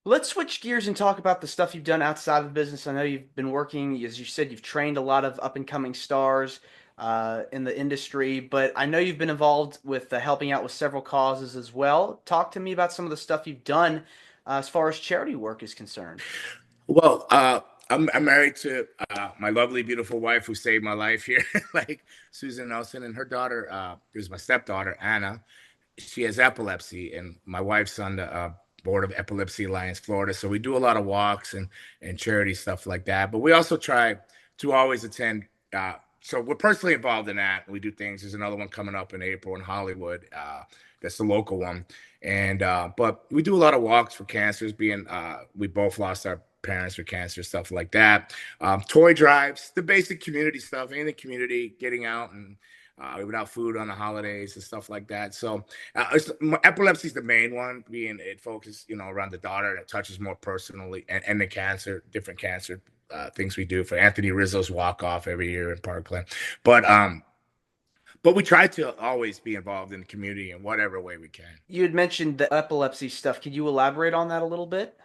Let's switch gears and talk about the stuff you've done outside of the business. I know you've been working, as you said, you've trained a lot of up and coming stars in the industry, but I know you've been involved with helping out with several causes as well. Talk to me about some of the stuff you've done as far as charity work is concerned. Well, I'm married to my lovely, beautiful wife who saved my life here, like Susan Nelson, and her daughter, who's my stepdaughter, Anna. She has epilepsy, and my wife's on the board of Epilepsy Alliance Florida. So we do a lot of walks and charity stuff like that. But we also try to always attend. So we're personally involved in that. We do things. There's another one coming up in April in Hollywood. That's the local one. And but we do a lot of walks for cancers. Being we both lost our parents for cancer, stuff like that. Toy drives, the basic community stuff, in the community, getting out and without food on the holidays and stuff like that. So epilepsy is the main one, being it focuses, around the daughter, and it touches more personally, and the cancer, different cancer things we do for Anthony Rizzo's walk off every year in Parkland. But um, but we try to always be involved in the community in whatever way we can. You had mentioned the epilepsy stuff. Could you elaborate on that a little bit?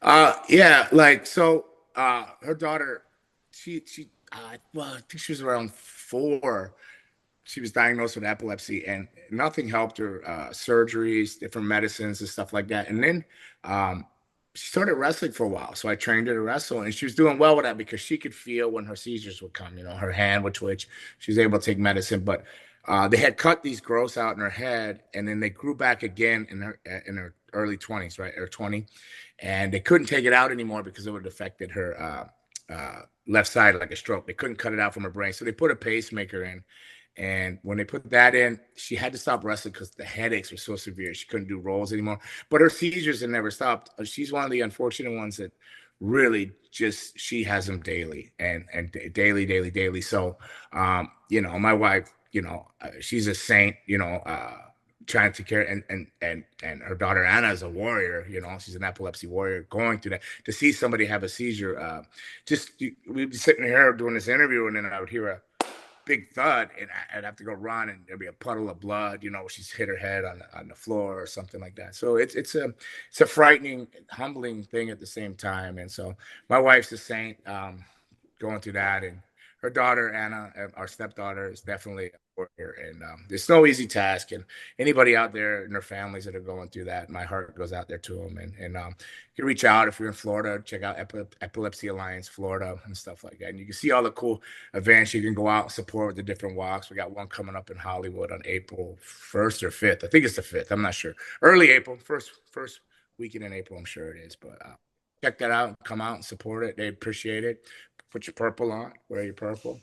Yeah, like so. Her daughter, well, I think she was around 4. She was diagnosed with epilepsy, and nothing helped her. Surgeries, different medicines, and stuff like that. And then she started wrestling for a while. So I trained her to wrestle, and she was doing well with that because she could feel when her seizures would come. Her hand would twitch. She was able to take medicine, but they had cut these growths out in her head, and then they grew back again in her early 20s, right, or 20, and they couldn't take it out anymore because it would have affected her left side like a stroke. They couldn't cut it out from her brain, so they put a pacemaker in. And when they put that in, she had to stop wrestling because the headaches were so severe. She couldn't do rolls anymore. But her seizures had never stopped. She's one of the unfortunate ones that really just she has them daily and daily, daily, daily. So, my wife, she's a saint. Trying to care and her daughter Anna is a warrior. She's an epilepsy warrior going through that. To see somebody have a seizure, we'd be sitting here doing this interview, and then I would hear a big thud, and I'd have to go run, and there'd be a puddle of blood. She's hit her head on the floor or something like that. So it's a frightening, humbling thing at the same time. And so my wife's a saint, going through that, and her daughter Anna, our stepdaughter, is definitely a warrior. And it's no easy task. And anybody out there and their families that are going through that, my heart goes out there to them. And you can reach out if you're in Florida, check out Epilepsy Alliance Florida and stuff like that. And you can see all the cool events. You can go out and support with the different walks. We got one coming up in Hollywood on April 1st or 5th. I think it's the 5th. I'm not sure. Early April, first weekend in April, I'm sure it is. But check that out. Come out and support it. They appreciate it. Put your purple on. Wear your purple.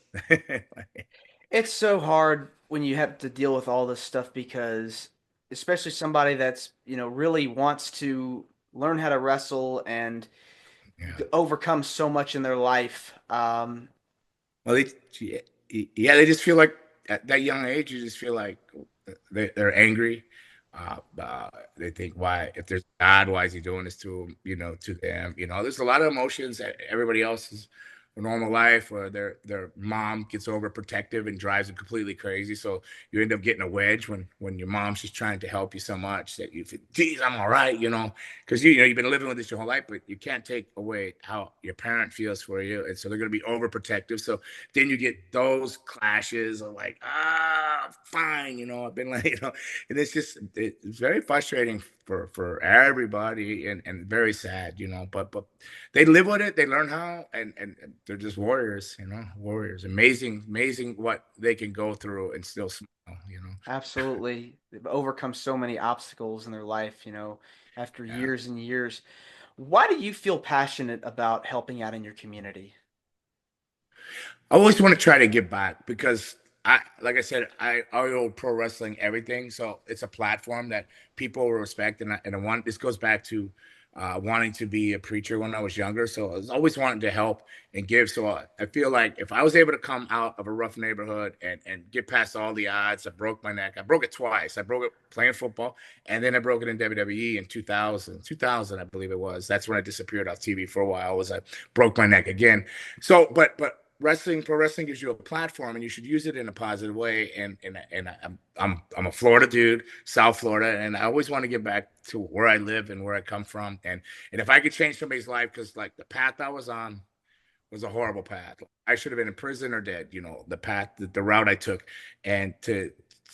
It's so hard when you have to deal with all this stuff because, especially somebody that's, really wants to learn how to wrestle and Yeah. overcome so much in their life. Well, yeah, they just feel like at that young age, you just feel like they're angry. They think, why, if there's God, why is he doing this to them, to them? There's a lot of emotions that everybody else is a normal life, where their mom gets overprotective and drives them completely crazy. So you end up getting a wedge when your mom's just trying to help you so much that you feel, geez, I'm all right, because you've been living with this your whole life, but you can't take away how your parent feels for you, and so they're going to be overprotective. So then you get those clashes of like, fine, I've been like, and it's very frustrating for everybody, and very sad, but they live with it. They learn how, and they're just warriors, warriors. Amazing, amazing what they can go through and still smile. Absolutely. They've overcome so many obstacles in their life, after Yeah. years and years. Why do you feel passionate about helping out in your community? I always want to try to give back because like I said, I owe pro wrestling everything. So it's a platform that people will respect. And I want, this goes back to wanting to be a preacher when I was younger. So I was always wanting to help and give. So I feel like if I was able to come out of a rough neighborhood and get past all the odds, I broke my neck. I broke it twice. I broke it playing football, and then I broke it in WWE in 2000, I believe it was. That's when I disappeared off TV for a while. Was I broke my neck again. So, but pro wrestling gives you a platform, and you should use it in a positive way. And I'm a Florida dude, South Florida, and I always want to get back to where I live and where I come from. And if I could change somebody's life, because like the path I was on was a horrible path. I should have been in prison or dead. You know, the path, the route I took, and to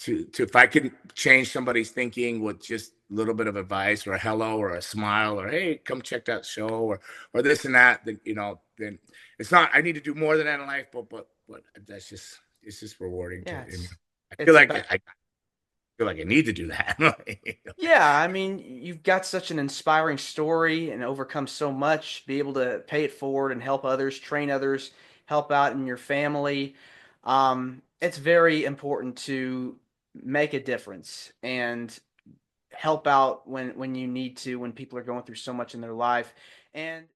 if I could change somebody's thinking with just a little bit of advice or a hello or a smile or hey, come check that show or this and that, then then it's not. I need to do more than that in life, but that's just it's just rewarding to. Yeah, And I feel it's like about I feel like I need to do that. yeah, I mean, you've got such an inspiring story and overcome so much, be able to pay it forward and help others, train others, help out in your family. It's very important to make a difference and help out when you need to, when people are going through so much in their life. And